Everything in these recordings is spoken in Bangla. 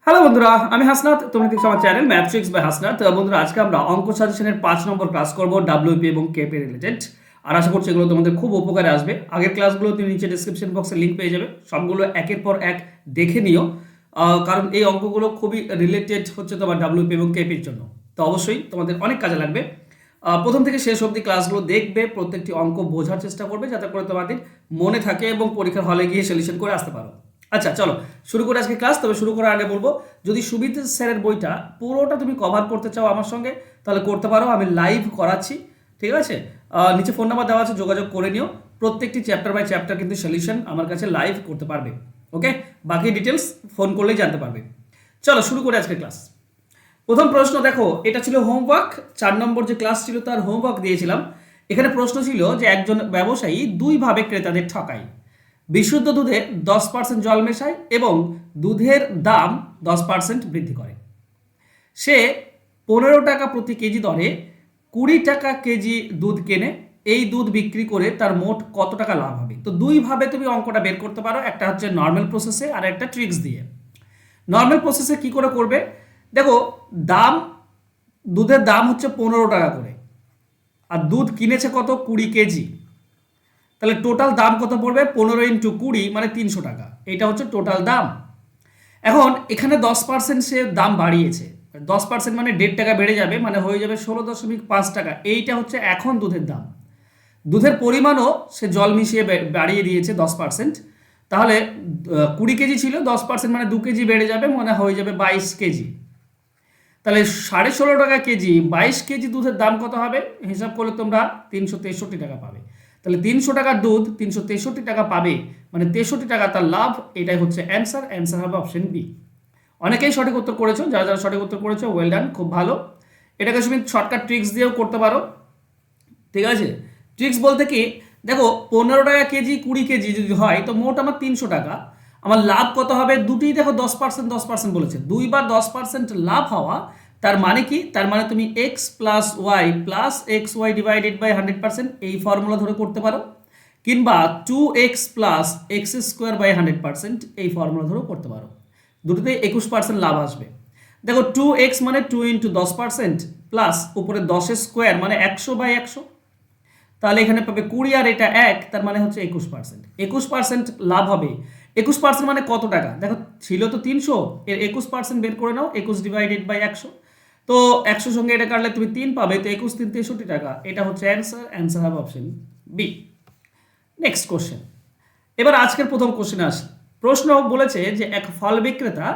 হ্যালো বন্ধুরা, আমি হাসনাত। তোমরা দেখছো আমার channel math tricks by Hasnat. বন্ধুরা, আজকে আমরা অঙ্ক সাজেশনের 5 নম্বর ক্লাস করব ডাব্লিউপি এবং কেপি রিলেটেড। আর আশা করছি এগুলো তোমাদের খুব উপকারে আসবে। আগের ক্লাসগুলো তুমি নিচে ডিসক্রিপশন বক্সে লিঙ্ক পেয়ে যাবে, সবগুলো একের পর এক দেখে নিও। কারণ এই অঙ্কগুলো খুবই রিলেটেড হচ্ছে তোমার ডাব্লিউপি এবং কেপির জন্য। তো অবশ্যই তোমাদের অনেক কাজে লাগবে। প্রথম থেকে শেষ অবধি ক্লাসগুলো দেখবে, প্রত্যেকটি অঙ্ক বোঝার চেষ্টা করবে যাতে করে তোমাদের মনে থাকে এবং পরীক্ষার হলে গিয়ে সলিউশন করে আসতে পারো। আচ্ছা, চলো শুরু করে আজকে ক্লাস। তবে শুরু করার আগে বলবো, যদি সুবিধা স্যারের বইটা পুরোটা তুমি কভার করতে চাও আমার সঙ্গে, তাহলে করতে পারো। আমি লাইভ করাচ্ছি, ঠিক আছে? নিচে ফোন নাম্বার দেওয়া আছে, যোগাযোগ করে নিও। প্রত্যেকটি চ্যাপ্টার বাই চ্যাপ্টার কিন্তু সলিউশন আমার কাছে লাইভ করতে পারবে। ওকে, বাকি ডিটেলস ফোন করলেই জানতে পারবে। চলো শুরু করে আজকে ক্লাস। প্রথম প্রশ্ন দেখো, এটা ছিল হোমওয়ার্ক। 4 নম্বর যে ক্লাস ছিল তার হোমওয়ার্ক দিয়েছিলাম। এখানে প্রশ্ন ছিল যে একজন ব্যবসায়ী দুইভাবে ক্রেতাদের ঠকায়। বিশুদ্ধ দুধে 10% জল মেশায় এবং দুধের দাম 10% বৃদ্ধি করে। সে 15 টাকা প্রতি কেজি দরে 20 টাকা কেজি দুধ কেনে। এই দুধ বিক্রি করে তার মোট কত টাকা লাভ হবে? তো দুইভাবে তুমি অঙ্কটা বের করতে পারো, একটা হচ্ছে নর্মাল প্রসেসে আর একটা ট্রিক্স দিয়ে। নর্মাল প্রসেসে কি করে করবে দেখো, দাম, দুধের দাম হচ্ছে 15 টাকা করে, আর দুধ কিনেছে কত? 20 কেজি। তাহলে টোটাল দাম কত পড়বে? 15 × 20 মানে 300 টাকা। এটা হচ্ছে টোটাল দাম। এখন এখানে 10% সে দাম বাড়িয়েছে। 10% মানে 1.5 টাকা বেড়ে যাবে, মানে হয়ে যাবে 16.5 টাকা। এইটা হচ্ছে এখন দুধের দাম। দুধের পরিমাণও সে জল মিশিয়ে বাড়িয়ে দিয়েছে 10%। তাহলে 20 কেজি ছিল, 10% মানে 2 কেজি বেড়ে যাবে, মানে হয়ে যাবে 22 কেজি। তাহলে 16.5 টাকা কেজি, 22 কেজি দুধের দাম কত হবে? হিসাব করলে তোমরা 363 টাকা পাবে। তাহলে 300 টাকার দুধ 363 টাকা পাবে, মানে 63 টাকা তার লাভ। এটাই হচ্ছে অ্যান্সার। অ্যান্সার হবে অপশন বি। অনেকেই সঠিক উত্তর করেছো, যারা যারা সঠিক উত্তর করেছো ওয়েল ডান, খুব ভালো। এটাকে তুমি শর্টকাট ট্রিক্স দিয়েও করতে পারো, ঠিক আছে? ট্রিক্স বলতে কি, দেখো 15 টাকা কেজি 20 কেজি যদি হয়, তো মোট আমার 300 টাকা। আমার লাভ কত হবে? দুটোই দেখো 10% 10% বলেছে, দুইবার 10% লাভ হওয়া। তার মানে কি? তার মানে তুমি x plus y plus x y divided by 100% এই ফর্মুলা ধরে করতে পারো, কিংবা 2x plus x square by 100% এই ফর্মুলা ধরেও করতে পারো। দুটোতেই 21% লাভ আসবে। দেখো 2x মানে 2 × 10% প্লাস উপরে 10 স্কোয়ার মানে 100/100। তাহলে এখানে পাবে 20 আর এটা 1, তার মানে হচ্ছে 21%। 21% লাভ হবে। 21% মানে কত টাকা? দেখো ছিল তো 300, এর 21% বের করে নাও, 21/100। তো 100 সঙ্গে এটা কাটলে তুমি 3 পাবে, তো 21 3 63 টাকা। এটা হচ্ছে অ্যান্সার। অ্যান্সার হবে অপশন বি। Next question. এবার আজকের প্রথম কোশ্চেনে আসি। প্রশ্ন বলেছে যে এক ফল বিক্রেতা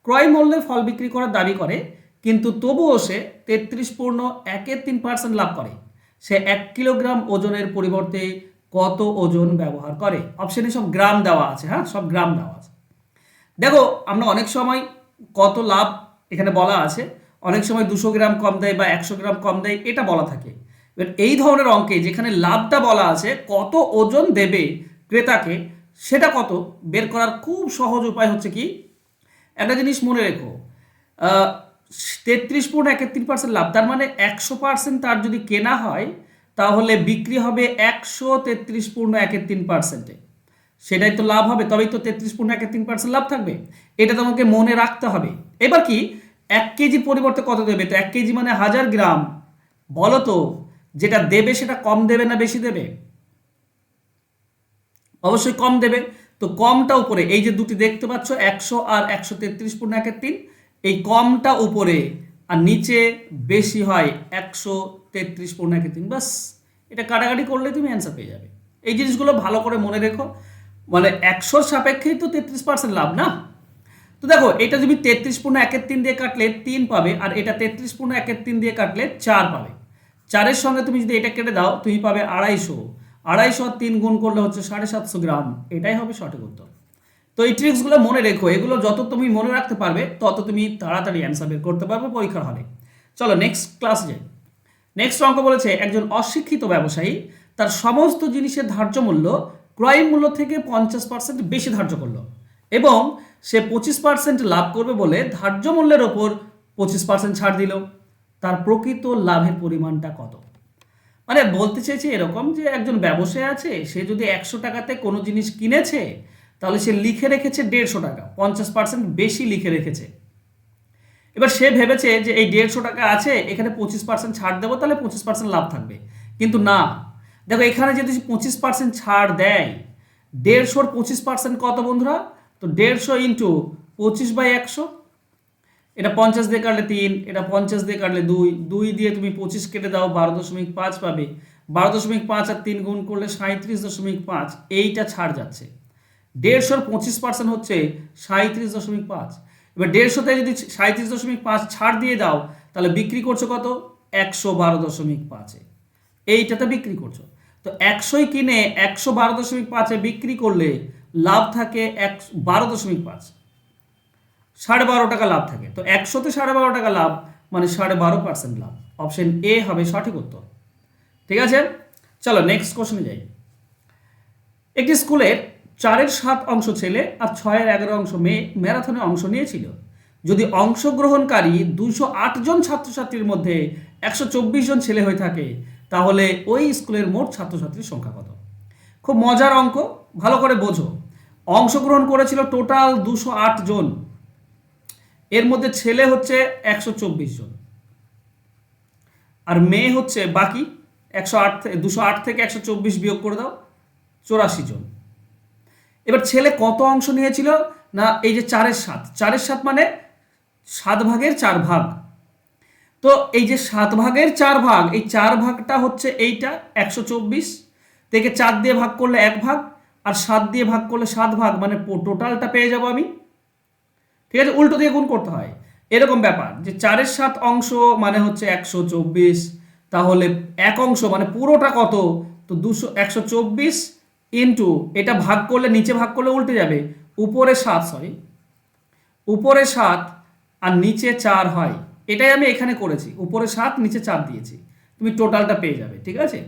ক্রয় মূল্যে ফল বিক্রি করার দাবি করে, কিন্তু তবুও সে 33.13% লাভ করে। সে 1 কিলোগ্রাম ওজনের পরিবর্তে কত ওজন ব্যবহার করে? অপশনে সব গ্রাম দেওয়া আছে, হ্যাঁ, সব গ্রাম দেওয়া আছে। দেখো আমরা অনেক সময় কত লাভ এখানে বলা আছে, অনেক সময় 200 গ্রাম কম দেয় বা 100 গ্রাম কম দেয়, এটা বলা থাকে। এবার এই ধরনের অঙ্কে যেখানে লাভটা বলা আছে, কত ওজন দেবে ক্রেতাকে, সেটা কত বের করার খুব সহজ উপায় হচ্ছে কি, একটা জিনিস মনে রেখো, 33.31% লাভ, তার মানে 100% তার যদি কেনা হয়, তাহলে বিক্রি হবে 133.31%। সেটাই তো লাভ হবে, তবেই তো 33.31% লাভ থাকবে। এটা তোমাকে মনে রাখতে হবে। এবার কি, 1 কেজির পরিবর্তে কত দেবে? তো 1 কেজি মানে 1000 গ্রাম। বলো তো, যেটা দেবে সেটা কম দেবে না বেশি দেবে? অবশ্যই কম দেবে। তো কমটা উপরে, এই যে দুটি দেখতে পাচ্ছ 100 আর 133.13, এই কমটা উপরে আর নিচে বেশি হয় 133.13। বাস, এটা কাটাকাটি করলে তুমি অ্যান্সার পেয়ে যাবে। এই জিনিসগুলো ভালো করে মনে রেখো, মানে 100 সাপেক্ষেই তো 33% লাভ না। তো দেখো এটা তুমি 33.13 দিয়ে কাটলে 3 পাবে, আর এটা 33.13 দিয়ে কাটলে 4 পাবে। 4-এর সঙ্গে তুমি যদি এটা কেটে দাও, তুমি পাবে 250। 250 আর 3 গুণ করলে হচ্ছে 750 গ্রাম। এটাই হবে সঠিক উত্তর। তো এই ট্রিক্সগুলো মনে রেখো, এগুলো যত তুমি মনে রাখতে পারবে তত তুমি তাড়াতাড়ি অ্যান্সার বের করতে পারবে পরীক্ষার হলে। চলো নেক্সট ক্লাস যাই। নেক্সট অঙ্ক বলেছে একজন অশিক্ষিত ব্যবসায়ী তার সমস্ত জিনিসের ধার্য মূল্য ক্রয় মূল্য থেকে 50% বেশি ধার্য করলো, এবং সে 25% লাভ করবে বলে ধার্য মূল্যের ওপর 25% ছাড় দিল। তার প্রকৃত লাভের পরিমাণটা কত? মানে বলতে চাইছে এরকম যে একজন ব্যবসায়ী আছে, সে যদি 100 টাকাতে কোনো জিনিস কিনেছে, তাহলে সে লিখে রেখেছে 150 টাকা, 50% বেশি লিখে রেখেছে। এবার সে ভেবেছে যে এই 150 টাকা আছে, এখানে 25% ছাড় দেবো, তাহলে 25% লাভ থাকবে। কিন্তু না, দেখো এখানে যদি 25% ছাড় দেয়, 150-র 25% কত বন্ধুরা? তো 150 ইন্টু 25/100, এটা 50 দিয়ে কাটলে 3, এটা 50 দিয়ে কাটলে 2, 2 দিয়ে তুমি 25 কেটে দাও, 12.5 পাবে। 12.5 আর 3 গুণ করলে 37.5, এইটা ছাড় যাচ্ছে। 150-র 25% হচ্ছে 37.5। এবার 150-তে যদি 37.5 ছাড় দিয়ে দাও, তাহলে বিক্রি করছো কত? 112.5-এ, এইটাতে বিক্রি করছো। তো 100 কিনে 112.5-এ বিক্রি করলে লাভ থাকে 12.5, 12.5 টাকা লাভ থাকে। তো 100-তে 12.5 টাকা লাভ মানে 12.5% লাভ। অপশন এ হবে সঠিক উত্তর। ঠিক আছে, চলো নেক্সট কোশ্চেনে যাই। একটি স্কুলের 4-এর 7 অংশ ছেলে আর 6-এর 11 অংশ মেয়ে ম্যারাথনে অংশ নিয়েছিল। যদি অংশগ্রহণকারী 208 জন ছাত্রছাত্রীর মধ্যে 124 জন ছেলে হয়ে থাকে, তাহলে ওই স্কুলের মোট ছাত্রছাত্রীর সংখ্যা কত? খুব মজার অঙ্ক, ভালো করে বোঝো। অংশগ্রহণ করেছিল টোটাল 208 জন, এর মধ্যে ছেলে হচ্ছে 124 জন, আর মেয়ে হচ্ছে বাকি 208 থেকে 124 বিয়োগ করে দাও, 84 জন। এবার ছেলে কত অংশ নিয়েছিল? না, এই যে 4-এর 7 মানে 7 ভাগের 4 ভাগ। তো এই যে 7 ভাগের 4 ভাগ, এই 4 ভাগটা হচ্ছে এইটা 124 থেকে 4 দিয়ে ভাগ করলে 1 ভাগ, আর 7 দিয়ে ভাগ করলে 7 ভাগ, মানে টোটালটা পেয়ে যাব আমি। ঠিক আছে, উল্টো দিয়ে গুণ করতে হয়, এরকম ব্যাপার যে 4-এর 7 অংশ মানে হচ্ছে 124, তাহলে এক অংশ মানে পুরোটা কত? তো 124 ইন্টু এটা ভাগ করলে, নিচে ভাগ করলে উল্টে যাবে, উপরে 7 আর নিচে 4 হয়। এটাই আমি এখানে করেছি, উপরে 7 নিচে 4 দিয়েছি, তুমি টোটালটা পেয়ে যাবে। ঠিক আছে,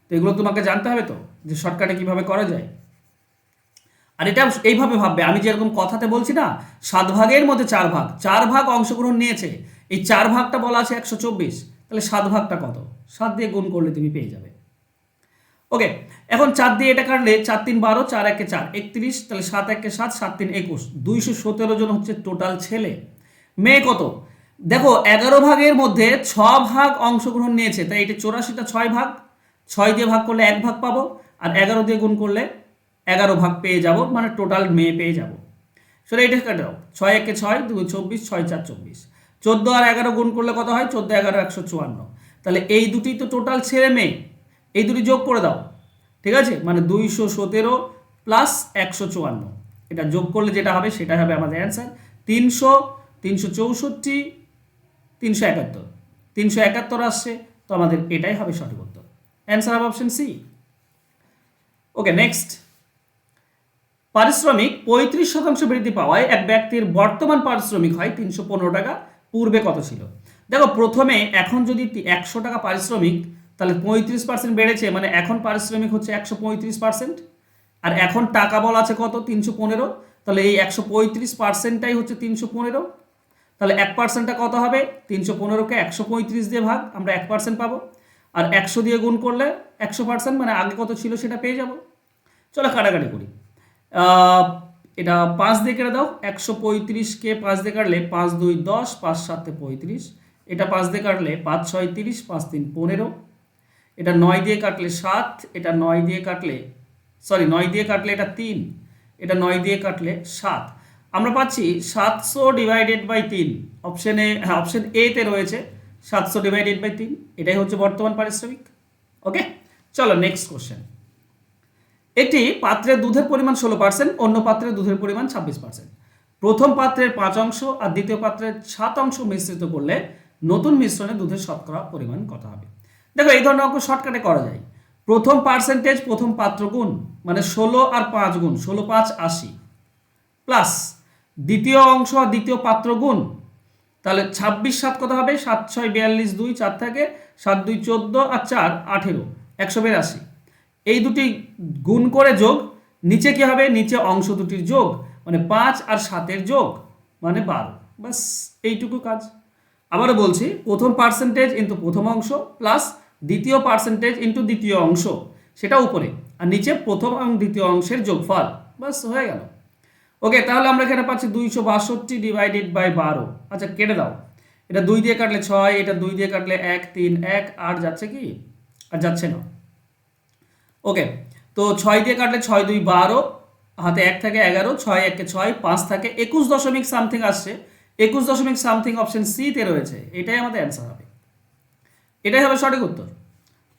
তো এগুলো তোমাকে জানতে হবে তো, যে শর্টকাটে কিভাবে করা যায়। আর এটা এইভাবে ভাববে, আমি যেরকম কথাতে বলছি না, 7 ভাগের মধ্যে 4 ভাগ, 4 ভাগ অংশগ্রহণ নিয়েছে, এই 4 ভাগটা বলা আছে 124, তাহলে 7 ভাগটা কত? 7 দিয়ে গুণ করলে তুমি পেয়ে যাবে। ওকে, এখন 4 দিয়ে এটা কাটলে 4 3 12, 4 1 4 31, তাহলে 7 1 7, 7 3 21, 217 জন হচ্ছে টোটাল ছেলে। মেয়ে কত? দেখো 11 ভাগের মধ্যে 6 ভাগ অংশগ্রহণ নিয়েছে, তাই এটা 84টা 6 ভাগ, 6 দিয়ে ভাগ করলে 1 ভাগ পাবো, আর 11 দিয়ে গুণ করলে 11 ভাগ পেয়ে যাব, মানে টোটাল মেয়ে পেয়ে যাব। সেটা এটা কেটে দাও, 6 1 6, 2 24, 6 4 24, 14 আর 11 গুণ করলে কত হয়? 14 11 154, তাহলে এই দুটি তো টোটাল ছেলে মেয়ে, এই দুটি যোগ করে দাও। ঠিক আছে, মানে 217 প্লাস 154, এটা যোগ করলে যেটা হবে সেটা হবে আমাদের অ্যান্সার। 300, 364, 371, 371 আসছে, তো আমাদের এটাই হবে সঠিক উত্তর। অ্যান্সার হবে অপশন সি। ওকে, নেক্সট। পারিশ্রমিক 35% বৃদ্ধি পাওয়ায় এক ব্যক্তির বর্তমান পারিশ্রমিক হয় 315 টাকা, পূর্বে কত ছিল? দেখো প্রথমে, এখন যদি 100 টাকা পারিশ্রমিক, তাহলে 35% বেড়েছে, মানে এখন পারিশ্রমিক হচ্ছে 135%, আর এখন টাকা বলা আছে কত? 315, তাহলে এই 135%টাই হচ্ছে 315, তাহলে 1%টা কত হবে? 315কে 135 দিয়ে ভাগ, আমরা 1% পাবো, আর 100 দিয়ে গুণ করলে 100%, মানে আগে কত ছিল সেটা পেয়ে যাব। চলো কাটাকাটি করি, এটা 5 দিয়ে কেটে দাও, 135কে 5 দিয়ে কাটলে 5 2 10, 5 7 35, এটা 5 দিয়ে কাটলে 5 6 30, 5 3 15, এটা 9 দিয়ে কাটলে 7, এটা 9 দিয়ে কাটলে 9 দিয়ে কাটলে এটা 3, এটা 9 দিয়ে কাটলে 7, আমরা পাচ্ছি 700 ডিভাইডেড বাই 3। অপশনে, হ্যাঁ অপশন এ তে রয়েছে 700 ডিভাইডেড বাই 3, এটাই হচ্ছে বর্তমান পারিশ্রমিক। ওকে, চলো নেক্সট কোশ্চেন। একটি পাত্রের দুধের পরিমাণ 16%, অন্য পাত্রের দুধের পরিমাণ 26%। প্রথম পাত্রের 5 অংশ আর দ্বিতীয় পাত্রের 7 অংশ মিশ্রিত করলে নতুন মিশ্রণে দুধের শতকরা পরিমাণ কত হবে? দেখো এই ধরনের অঙ্ক শর্টকাটে করা যায়। প্রথম পার্সেন্টেজ প্রথম পাত্র গুণ, মানে 16 আর 5 গুণ, 16 5 80, প্লাস দ্বিতীয় অংশ আর দ্বিতীয় পাত্র গুণ, তাহলে 26 7 কত হবে? 7 6 42, 2 4 থাকে, 7 2 14 আর 4 18, 182, এই দুটি গুণ করে যোগ, নিচে কি হবে? নিচে অংশ দুটির যোগ, মানে 5 আর 7-এর যোগ, মানে 12, বাস এইটুকু কাজ। আবারও বলছি, প্রথম পার্সেন্টেজ ইন্টু প্রথম অংশ প্লাস দ্বিতীয় পার্সেন্টেজ ইন্টু দ্বিতীয় অংশ, সেটা উপরে, আর নিচে প্রথম এবং দ্বিতীয় অংশের যোগফল, বাস হয়ে গেল। ওকে, তাহলে আমরা এখানে পাচ্ছি 262 ডিভাইডেড বাই 12। আচ্ছা কেটে দাও, এটা 2 দিয়ে কাটলে 6, এটা 2 দিয়ে কাটলে 1 3 1, আর যাচ্ছে কি? আর যাচ্ছে না। ওকে, তো 6 দিয়ে কাটলে 6 2 12, হাতে 1 থাকে 11, 6 1 6, 5 থাকে 21 দশমিক সামথিং আসছে। 21 দশমিক সামথিং অপশন সি তে রয়েছে, এটাই আমাদের অ্যান্সার হবে, এটাই হবে সঠিক উত্তর।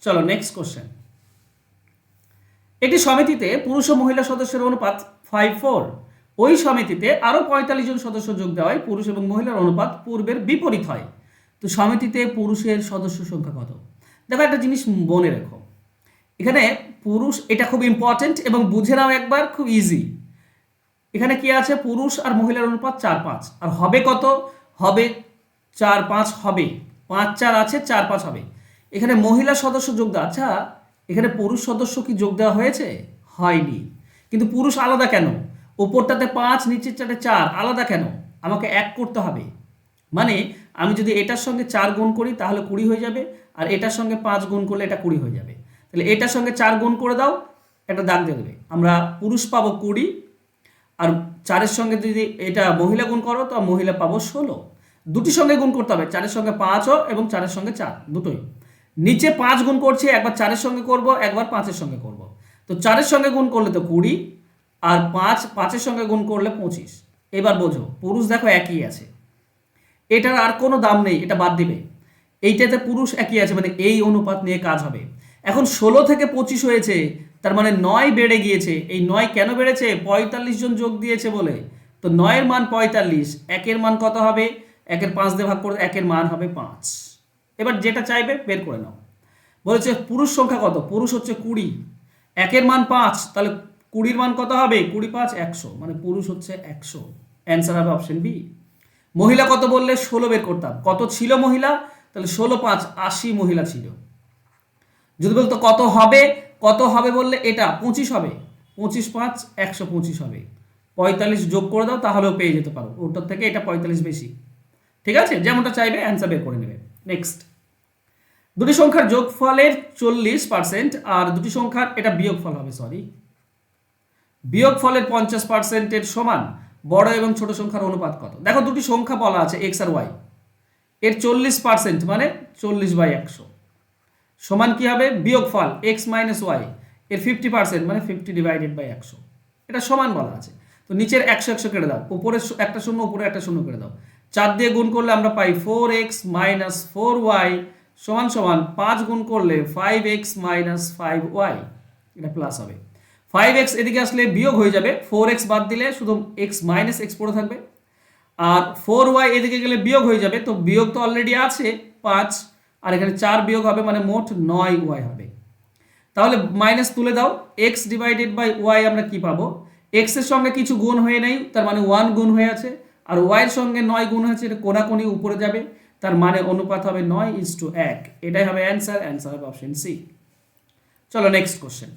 চলো নেক্সট কোশ্চেন। একটি সমিতিতে পুরুষ ও মহিলা সদস্যের অনুপাত 5:4। ওই সমিতিতে আরও 45 জন সদস্য যোগ দেওয়ায় পুরুষ এবং মহিলার অনুপাত পূর্বের বিপরীত হয়। তো সমিতিতে পুরুষের সদস্য সংখ্যা কত? দেখো একটা জিনিস মনে রেখো, এখানে পুরুষ, এটা খুব ইম্পর্টেন্ট এবং বুঝে নাও একবার, খুব ইজি। এখানে কি আছে? পুরুষ আর মহিলার অনুপাত 4:5, আর হবে কত? হবে 4:5 হবে, 5 4 আছে, 4:5 হবে। এখানে মহিলা সদস্য যোগ দেওয়া, আচ্ছা এখানে পুরুষ সদস্য কি যোগ দেওয়া হয়েছে? হয়নি, কিন্তু পুরুষ আলাদা কেন? ওপরটাতে 5, নিচেরটাতে 4, আলাদা কেন? আমাকে 1 করতে হবে, মানে আমি যদি এটার সঙ্গে 4 গুণ করি তাহলে 20 হয়ে যাবে, আর এটার সঙ্গে 5 গুণ করলে এটা 20 হয়ে যাবে। তাহলে এটার সঙ্গে 4 গুণ করে দাও, একটা দাগ দিয়ে দেবে, আমরা পুরুষ পাবো 20, আর 4-এর সঙ্গে যদি এটা মহিলা গুণ করো তো মহিলা পাবো 16। দুটির সঙ্গে গুণ করতে হবে, 4-এর সঙ্গে 5ও এবং 4-এর সঙ্গে 4, দুটোই। নিচে 5 গুণ করছি, একবার 4-এর সঙ্গে করব, একবার 5-এর সঙ্গে করব। তো 4-এর সঙ্গে গুণ করলে তো 20, আর 5-5-এর সঙ্গে গুণ করলে 25। এবার বোঝো, পুরুষ দেখো একই আছে, এটার আর কোনো দাম নেই, এটা বাদ দিবে। এইটাতে পুরুষ একই আছে, মানে এই অনুপাত নিয়ে কাজ হবে। এখন 16 থেকে 25 হয়েছে, তার মানে 9 বেড়ে গিয়েছে। এই 9 কেন বেড়েছে? 45 জন যোগ দিয়েছে বলে। তো 9-এর মান 45, 1-এর মান কত হবে? 1-এর 5 দিয়ে ভাগ করে 1-এর মান হবে 5। এবার যেটা চাইবে বের করে নাও। বলেছে পুরুষ সংখ্যা কত? পুরুষ হচ্ছে 20, 1-এর মান 5, তাহলে 20-এর মান কত হবে? 20 5 100, মানে পুরুষ হচ্ছে 100। অ্যান্সার হবে অপশন বি। মহিলা কত বললে? 16 বের করতাম। কত ছিল মহিলা? তাহলে 16 5 80 মহিলা ছিল। যদি বলতো কত হবে, কত হবে বললে এটা 25 হবে, 25 5 125 হবে। 45 যোগ করে দাও তাহলেও পেয়ে যেতে পারো, ওটার থেকে এটা 45 বেশি। ঠিক আছে, যেমনটা চাইবে অ্যান্সার বের করে নেবে। নেক্সট, দুটি সংখ্যার যোগফলের 40% আর দুটি সংখ্যার, এটা বিয়োগফল হবে, সরি, বিয়োগফলের 50%-এর সমান বড় এবং ছোট সংখ্যার অনুপাত কত? দেখো দুটি সংখ্যা বলা আছে এক্স আর ওয়াই, এর 40% মানে 40/100 সমান কি হবে? বিয়োগফল এক্স মাইনাস ওয়াই, এর 50% মানে 50/100, এটা সমান বলা আছে। তো নিচের 100 100 কেটে দাও, উপরে একটা শূন্য, উপরে একটা শূন্য কেটে দাও। 4 দিয়ে গুণ করলে আমরা পাই 4x মাইনাস 4y সমান সমান 5 গুণ করলে 5x মাইনাস 5y, এটা প্লাস হবে। 5x এদিকে আসলে বিয়োগ হয়ে যাবে, 4x বাদ দিলে শুধু x মাইনাস x পড়ে থাকবে, আর 4y এদিকে গেলে বিয়োগ হয়ে যাবে, তো বিয়োগ তো অলরেডি আছে 5, আর এখানে 4 বিয়োগ হবে মানে মোট 9y হবে। তাহলে মাইনাস তুলে দাও, x ডিভাইডেড বাই y আমরা কি পাবো? x এর সঙ্গে কিছু গুণ হয়ে নেই, তার মানে 1 গুণ হয়ে আছে, আর y এর সঙ্গে 9 গুণ হয়েছে, এটা কোনাকুনি উপরে যাবে, তার মানে অনুপাত হবে 9:1। এটাই হবে অ্যান্সার, অ্যান্সার হবে অপশন সি। চলো নেক্সট কোশ্চেন।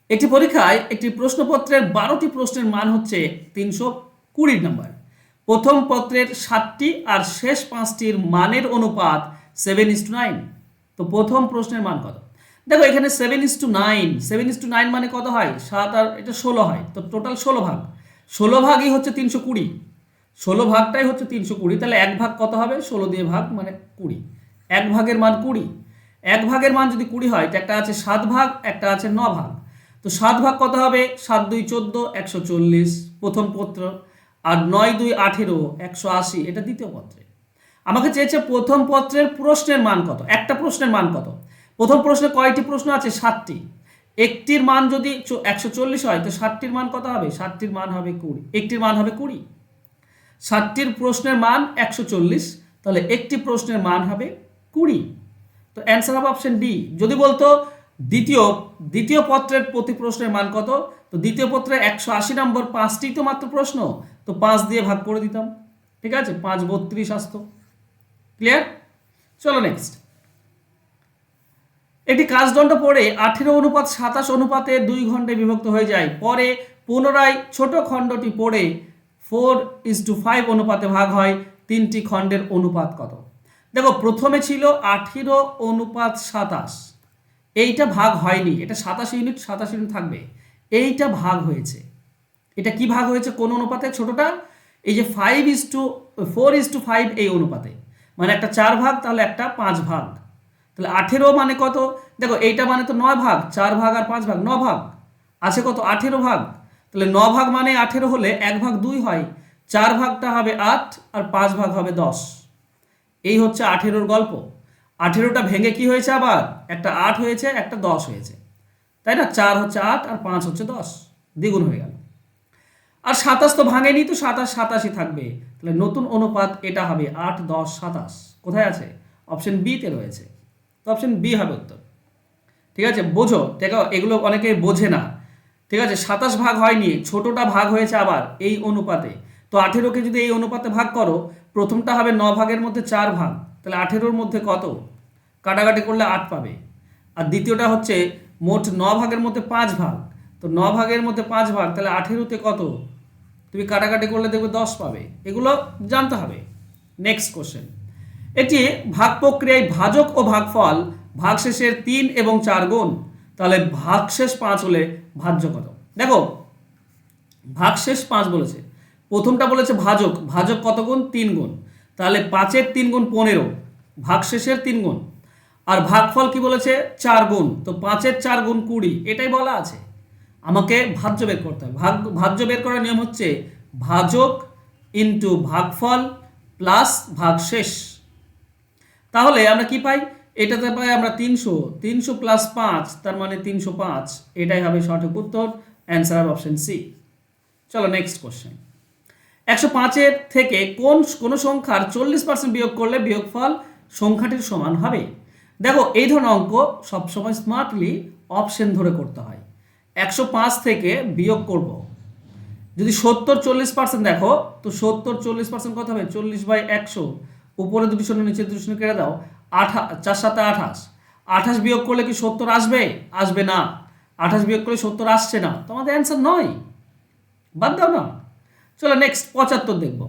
একটি পরীক্ষায় একটি প্রশ্নপত্রের 12টি প্রশ্নের মান হচ্ছে 320 নম্বর। প্রথম পত্রের 7টি আর শেষ 5টির মানের অনুপাত 7:9। তো প্রথম প্রশ্নের মান কত? দেখো এখানে 7:9, 7:9 মানে কত হয়? 7 আর এটা 16 হয়, তো টোটাল 16 ভাগ, 16 ভাগই হচ্ছে 320, 16 ভাগটাই হচ্ছে 320, তাহলে 1 ভাগ কত হবে? 16 দিয়ে ভাগ মানে 20, 1 ভাগের মান 20। 1 ভাগের মান যদি 20 হয়, তো একটা আছে 7 ভাগ, একটা আছে 9 ভাগ। তো 7 ভাগ কত হবে? 7 2 14, 140 প্রথম পত্র, আর 9 2 18, 180 এটা দ্বিতীয় পত্রে। আমাকে চেয়েছে প্রথম পত্রের প্রশ্নের মান কত, একটা প্রশ্নের মান কত। প্রথম প্রশ্নে কয়টি প্রশ্ন আছে? 7টি। একটির মান যদি 140 হয়, তো 7টির মান কত হবে? 7টির মান হবে 20, একটির মান হবে 20। 7টির প্রশ্নের মান 140, তাহলে একটি প্রশ্নের মান হবে 20। তো অ্যান্সার হবে অপশন ডি। যদি বলতো দ্বিতীয় পত্রের প্রতি প্রশ্নের মান কত, তো দ্বিতীয় পত্রে 180 নম্বর, 5টি তো মাত্র প্রশ্ন, তো 5 দিয়ে ভাগ করে দিতাম, ঠিক আছে, 5 32 আসতো। ক্লিয়ার? চলো নেক্সট। একটি কাজদণ্ড পড়ে 18:27 অনুপাতে 2 খণ্ডে বিভক্ত হয়ে যায়, পরে পুনরায় ছোট খণ্ডটি পড়ে 4:5 অনুপাতে ভাগ হয়, 3টি খণ্ডের অনুপাত কত? দেখো প্রথমে ছিল 18:27, এইটা ভাগ হয়নি, এটা 27 ইউনিট 27 ইউনিট থাকবে, এইটা ভাগ হয়েছে। এটা কি ভাগ হয়েছে? কোন অনুপাতে? ছোটটা। এই যে 4:5 এই অনুপাতে, মানে একটা 4 ভাগ তাহলে একটা 5 ভাগ, তাহলে 18 মানে কত? দেখো এইটা মানে তো 9 ভাগ, 4 ভাগ আর 5 ভাগ 9 ভাগ, আছে কত? 18 ভাগ। তাহলে 9 ভাগ মানে 18 হলে 1 ভাগ 2 হয়, 4 ভাগটা হবে 8 আর 5 ভাগ হবে 10। এই হচ্ছে 18-র গল্প। 18টা ভেঙে কি হয়েছে? আবার একটা 8 হয়েছে, একটা 10 হয়েছে, তাই না? 4 হচ্ছে 8 আর 5 হচ্ছে 10, দ্বিগুণ হয়ে গেল। আর 27 তো ভাঙেনি, তো 27 থাকবে, তাহলে নতুন অনুপাত এটা হবে 8, 10, 27। কোথায় আছে? অপশন বি তে রয়েছে, তো অপশন বি হবে উত্তর। ঠিক আছে, বোঝো, দেখো এগুলো অনেকে বোঝে না। ঠিক আছে, 27 ভাগ হয়নি, ছোটটা ভাগ হয়েছে আবার এই অনুপাতে। তো 18কে যদি এই অনুপাতে ভাগ করো, প্রথমটা হবে 9 ভাগের মধ্যে 4 ভাগ, তাহলে 18-র মধ্যে কত? কাটাকাটি করলে 8 পাবে। আর দ্বিতীয়টা হচ্ছে মোট 9 ভাগের মধ্যে 5 ভাগ, তো 9 ভাগের মধ্যে 5 ভাগ, তাহলে 18তে কত? তুমি কাটাকাটি করলে দেখবে 10 পাবে। এগুলো জানতে হবে। নেক্সট কোশ্চেন, একটি ভাগ প্রক্রিয়ায় ভাজক ও ভাগফল ভাগশেষের 3 এবং 4 গুণ, তাহলে ভাগশেষ 5 হলে ভাজ্য কত? দেখো ভাগশেষ 5 বলেছে, প্রথমটা বলেছে ভাজক, ভাজক কত গুণ? 3 গুণ, তাহলে 5-এর 3 গুণ 15, ভাগশেষের 3 গুণ। আর ভাগফল কি বলেছে? 4 গুণ, তো 5-এর 4 গুণ 20, এটাই বলা আছে। আমাকে ভাজ্য বের করতে হবে। ভাজ্য বের করার নিয়ম হচ্ছে ভাজক ইন্টু ভাগফল প্লাস ভাগশেষ। তাহলে আমরা কি পাই? এটাতে পাই আমরা 300 প্লাস 5, তার মানে 305, এটাই হবে সঠিক উত্তর। অ্যান্সার হবে অপশন সি। চলো নেক্সট কোশ্চেন, 105-এর থেকে কোন সংখ্যার 40% বিয়োগ করলে বিয়োগফল সংখ্যাটির সমান হবে? দেখো এই ধরনের অঙ্ক সবসময় স্মার্টলি অপশন ধরে করতে হয়। 105 থেকে বিয়োগ করব, যদি 70-40% দেখো, তো 70-40% কত হবে? 40/100, উপরে দুটি শূন্য নিচে দুটি শূন্য কেটে দাও, 4 7 28, 28 বিয়োগ করলে কি 70 আসবে? আসবে না। 28 বিয়োগ করলে 70 আসছে না, তোমাদের অ্যান্সার নয়, বাদ দাও না। চলো নেক্সট 75 দেখব।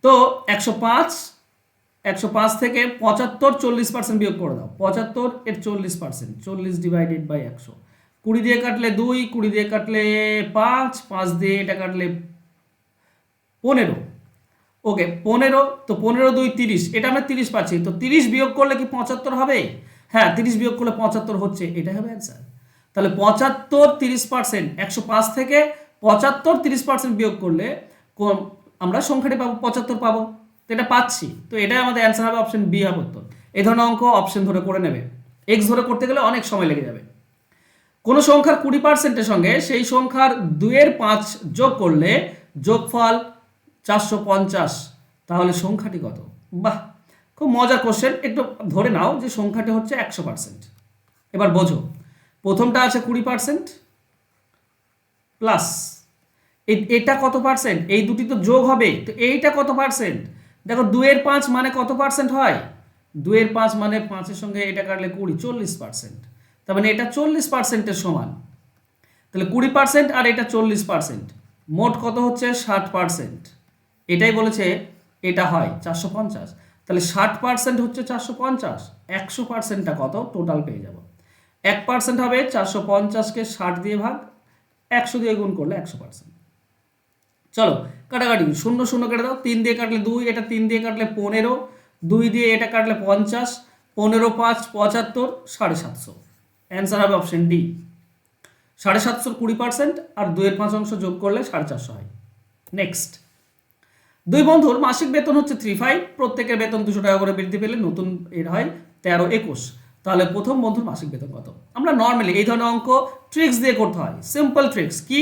তো 105 থেকে 75 40% বিয়োগ করে দাও, 75 এর 40%, 40 ডিভাইডেড বাই 100, 20 দিয়ে কাটলে 2, 20 দিয়ে কাটলে 5, 5 দিয়ে এটা কাটলে 15। ওকে 15, তো 15 2 30, এটা আমরা 30 পাচ্ছি, তো 30 বিয়োগ করলে কি 75 হবে? হ্যাঁ, 30 বিয়োগ করলে 75 হচ্ছে, এটাই হবে অ্যান্সার। তাহলে 75 30%, 105 থেকে 75 30% বিয়োগ করলে আমরা সংখ্যাটি পাবো 75 পাবো, তো এটা পাচ্ছি, তো এটাই আমাদের অ্যান্সার হবে অপশন বি হবে উত্তর। এই ধরনের অঙ্ক অপশন ধরে করে নেবে, এক্স ধরে করতে গেলে অনেক সময় লেগে যাবে। কোন সংখ্যার 20%-এর সঙ্গে সেই সংখ্যার 2/5 যোগ করলে যোগফল 450, তাহলে সংখ্যাটি কত? বাহ, খুব মজার কোশ্চেন। একটু ধরে নাও যে সংখ্যাটি হচ্ছে 100%। এবার বোঝো, প্রথমটা আছে 20% প্লাস এটা কত পার্সেন্ট? এই দুটি তো যোগ হবে, তো এইটা কত পার্সেন্ট? দেখো 2/5 মানে কত পার্সেন্ট হয়? 2/5 মানে 5-এর সঙ্গে এটা কাটলে 20, 40%, তার মানে এটা 40%-এর সমান। তাহলে 20% আর এটা 40%, মোট কত হচ্ছে? 60%। এটাই বলেছে এটা হয় 450, তাহলে 60% হচ্ছে 450, 100%টা কত? টোটাল পেয়ে যাব। 1% হবে 450-কে 60 দিয়ে ভাগ, 100 দিয়ে গুণ করলে 100%। চলো কাটাকাটি, 0 0 কেটে দাও, 3 দিয়ে কাটলে 2, এটা 3 দিয়ে কাটলে 15, 2 দিয়ে এটা কাটলে 50, 15 5 75, 750। অ্যান্সার হবে অপশন ডি। 750 20% আর 2/5 যোগ করলে 450 হয়। নেক্সট, দুই বন্ধুর মাসিক বেতন হচ্ছে 35, প্রত্যেকের বেতন 200 টাকা করে বৃদ্ধি পেলে নতুন এর হয় 13-21, তাহলে প্রথম বন্ধুর মাসিক বেতন কত? আমরা নর্মালি এই ধরনের অঙ্ক ট্রিক্স দিয়ে করতে হয়, সিম্পল ট্রিক্স। কি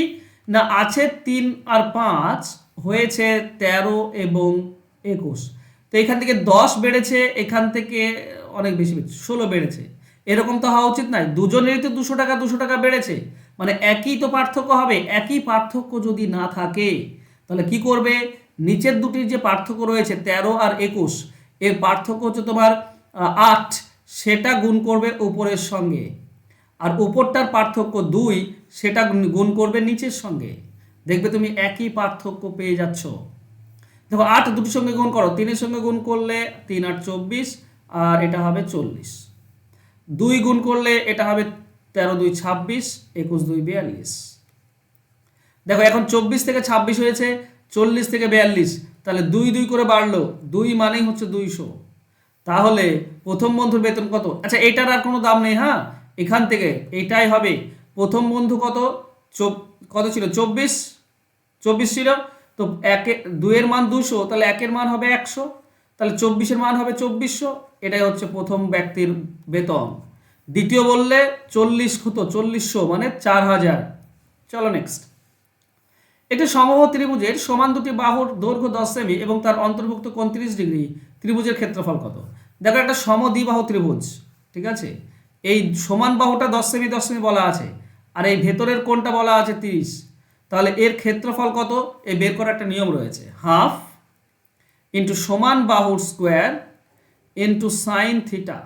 না, আছে 3 আর 5, হয়েছে 13 এবং 21, তো এখান থেকে 10 বেড়েছে, এখান থেকে অনেক বেশি বেড়েছে, 16 বেড়েছে, এরকম তো হওয়া উচিত নয়। দুজনেরই তো 200 টাকা বেড়েছে, মানে একই তো পার্থক্য হবে। একই পার্থক্য যদি না থাকে তাহলে কি করবে? নিচের দুটির যে পার্থক্য রয়েছে 13 আর 21, এর পার্থক্য হচ্ছে তোমার 8, সেটা গুণ করবে উপরের সঙ্গে, আর উপরটার পার্থক্য 2, সেটা গুণ করবে নিচের সঙ্গে, দেখবে তুমি একই পার্থক্য পেয়ে যাচ্ছ। দেখো 8 দুটির সঙ্গে গুণ করো, 3-এর সঙ্গে গুণ করলে 3 8 24, আর এটা হবে 40, 2 গুণ করলে এটা হবে 13 2 26, 21 2 42। দেখো এখন 24 থেকে 26 হয়েছে, 40 থেকে 42, তাহলে 2 2 করে বাড়লো, 2 মানেই হচ্ছে 200। তাহলে প্রথম বন্ধুর বেতন কত? আচ্ছা, এটার আর কোনো দাম নেই, হ্যাঁ, এখান থেকে এটাই হবে। প্রথম বন্ধু কত? কত ছিল? 24 ছিল। তো 2 এর মান 200, তাহলে 1 এর মান হবে 100, তাহলে 24 এর মান হবে 2400। এটাই হচ্ছে প্রথম ব্যক্তির বেতন। দ্বিতীয় বললে 40 হতো, 4000 মানে 4000। চলো নেক্সট। একটি সমবাহু ত্রিভুজের সমান দুটি বাহুর দৈর্ঘ্য 10 সেমি এবং তার অন্তর্ভুক্ত কোণ 30 ডিগ্রি, ত্রিভুজের ক্ষেত্রফল কত? দেখো, একটা সমদ্বিবাহু ত্রিভুজ, ঠিক আছে, এই সমান বাহুটা 10 সেমি 10 সেমি বলা আছে, আর এই ভেতরের কোণটা বলা আছে 30, তাহলে এর ক্ষেত্রফল কত? এই বের করার একটা নিয়ম রয়েছে, হাফ ইন্টু সমান বাহুর square into sine theta.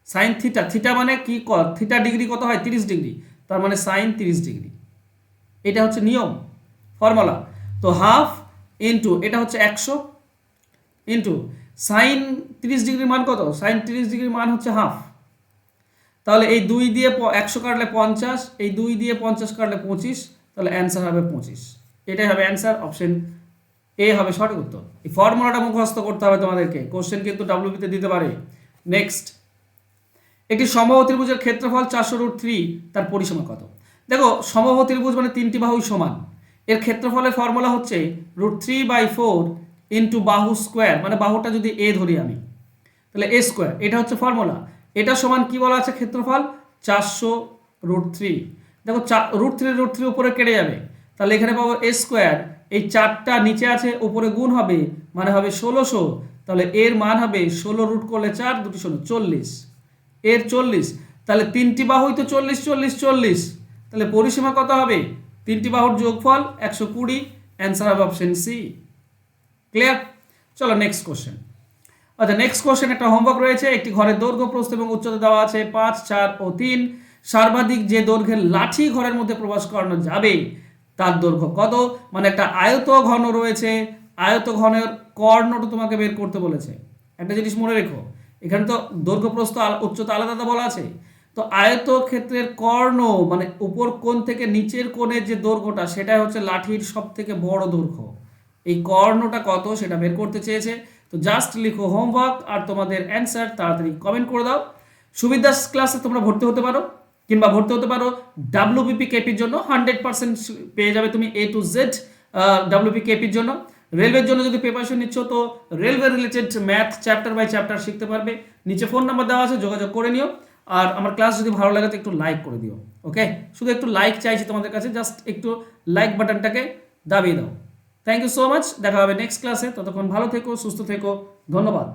Sine theta, theta মানে কি? থিটা ডিগ্রি কত হয়? 30 ডিগ্রি, তার মানে সাইন 30 ডিগ্রি। এটা হচ্ছে নিয়ম, ফর্মুলা। তো হাফ ইন্টু এটা হচ্ছে 100 ইন্টু সাইন 30 ডিগ্রির মান কত? সাইন 30 ডিগ্রির মান হচ্ছে হাফ। তাহলে এই 2 দিয়ে 100 কাটলে 50, এই 2 দিয়ে 50 কাটলে 25, তাহলে অ্যান্সার হবে 25। এটাই হবে অ্যান্সার, অপশন এ হবে সঠিক উত্তর। এই ফর্মুলাটা মুখস্থ করতে হবে তোমাদেরকে, কোশ্চেন কিন্তু ডাব্লিউবিতে দিতে পারে। নেক্সট, একটি সমবাহু ত্রিভুজের ক্ষেত্রফল 400√3, তার পরিসীমা কত? দেখো, সমবাহু ত্রিভুজ মানে 3টি বাহুই সমান, এর ক্ষেত্রফলের ফর্মুলা হচ্ছে √3/4 ইন্টু বাহু স্কোয়ার, মানে বাহুটা যদি এ ধরি আমি, তাহলে এ স্কোয়ার, এটা হচ্ছে ফর্মুলা। এটা সমান কি বলা আছে? ক্ষেত্রফল 400√3। দেখো, √3 উপরে কেটে যাবে, তাহলে এখানে পাবো এ স্কোয়ার, এই 4টা নিচে আছে, উপরে গুণ হবে, মানে হবে 1600, তাহলে এর মান হবে 16 রুট করলে 4, 2 16, 40, এর 40, তাহলে 3টি বাহুই তো 40 40 40, তাহলে পরিসীমা কত হবে? 3টি বাহুর যোগফল 120, অ্যান্সার হবে অপশন সি। ক্লিয়ার? চলো নেক্সট কোশ্চেন। আচ্ছা, নেক্সট কোশ্চেন একটা হোমওয়ার্ক রয়েছে। একটি ঘরের দৈর্ঘ্য, প্রস্থ এবং উচ্চতা দেওয়া আছে 5, 4 ও 3। সর্বাধিক যে দৈর্ঘ্যের লাঠি ঘরের মধ্যে প্রবেশ করানো যাবে তার দৈর্ঘ্য কত? মানে একটা আয়ত ঘন রয়েছে, আয়ত ঘনের কর্ণটা তোমাকে বের করতে বলেছে। একটা জিনিস মনে রেখো, এখানে তো দৈর্ঘ্য, প্রস্থ, উচ্চতা আলাদা আলাদা বলা আছে। তো আয়ত ক্ষেত্রের কর্ণ মানে উপর কোণ থেকে নিচের কোণের যে দৈর্ঘ্যটা, সেটাই হচ্ছে লাঠির সব থেকে বড় দৈর্ঘ্য। এই কর্ণটা কত সেটা বের করতে চেয়েছে। তো জাস্ট লিখো হোমওয়ার্ক আর তোমাদের অ্যান্সার তাড়াতাড়ি কমেন্ট করে দাও। সুবিধা ক্লাসে তোমরা ভর্তি হতে পারো, কিংবা ভর্তি হতে পারো ডাব্লিউবিপি কেপির জন্য। 100% পেয়ে যাবে তুমি A to Z ডাব্লিউবিপি কেপির জন্য। রেলওয়ের জন্য যদি প্রিপারেশন নিচ্ছ, তো railway related math chapter by chapter শিখতে পারবে। নিচে ফোন নাম্বার দেওয়া আছে, যোগাযোগ করে নিও। আর আমার ক্লাস যদি ভালো লাগে তো একটু লাইক করে দিও। ওকে, শুধু একটু লাইক চাইছি তোমাদের কাছে, জাস্ট একটু লাইক বাটনটাকে দাবিয়ে দাও। থ্যাংক ইউ সো মাচ, দেখা হবে নেক্সট ক্লাসে। ততক্ষণ ভালো থেকো, সুস্থ থেকো, ধন্যবাদ।